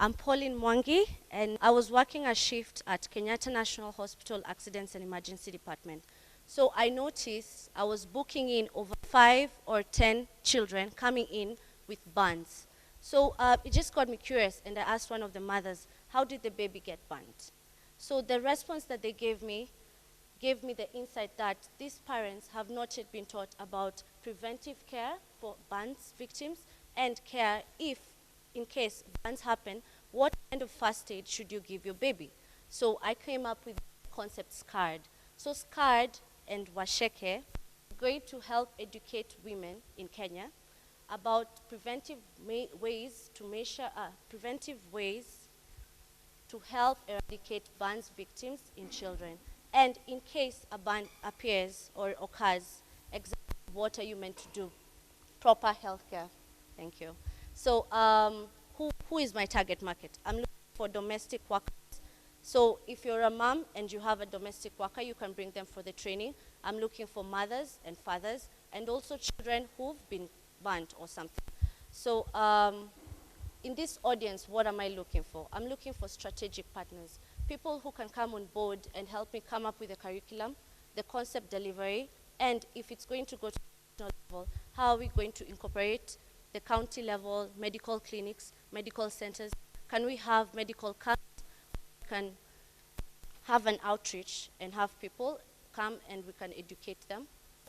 I'm Pauline Mwangi, and I was working a shift at Kenyatta National Hospital Accidents and Emergency Department. So I noticed I was booking in over 5 or 10 children coming in with burns. So it just got me curious, and I asked one of the mothers, how did the baby get burned? So the response that they gave me the insight that these parents have not yet been taught about preventive care for burns victims and care if, in case burns happen, what kind of first aid should you give your baby? So I came up with the concept SCARD. So SCARD and Washeke are going to help educate women in Kenya about preventive ways to help eradicate burns victims in children. And in case a burn appears or occurs, exactly what are you meant to do? Proper health care. Thank you. So who is my target market? I'm looking for domestic workers. So if you're a mom and you have a domestic worker, you can bring them for the training. I'm looking for mothers and fathers and also children who've been burnt or something. So in this audience, what am I looking for? I'm looking for strategic partners, people who can come on board and help me come up with a curriculum, the concept delivery, and if it's going to go to national level, how are we going to incorporate the county level medical clinics, medical centers? Can we have medical camps? Can have an outreach and have people come and we can educate them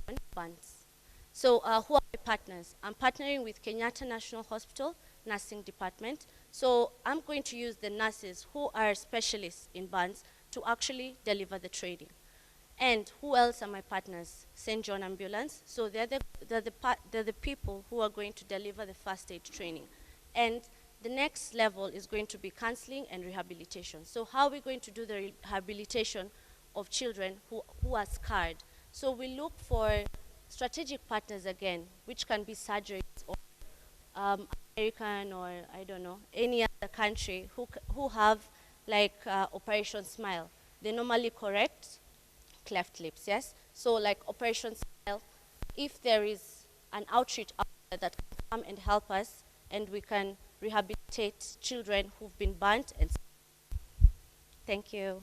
on burns. So who are my partners? I'm partnering with Kenyatta National Hospital Nursing Department. So I'm going to use the nurses who are specialists in burns to actually deliver the training. And who else are my partners? St. John Ambulance. So they're the people who are going to deliver the first aid training. And the next level is going to be counseling and rehabilitation. So how are we going to do the rehabilitation of children who are scarred? So we look for strategic partners again, which can be surgeries or American or I don't know, any other country who have like Operation Smile. They normally correct cleft lips, yes? So like Operation Smile, if there is an outreach out there that can come and help us and we can rehabilitate children who've been burnt. And thank you.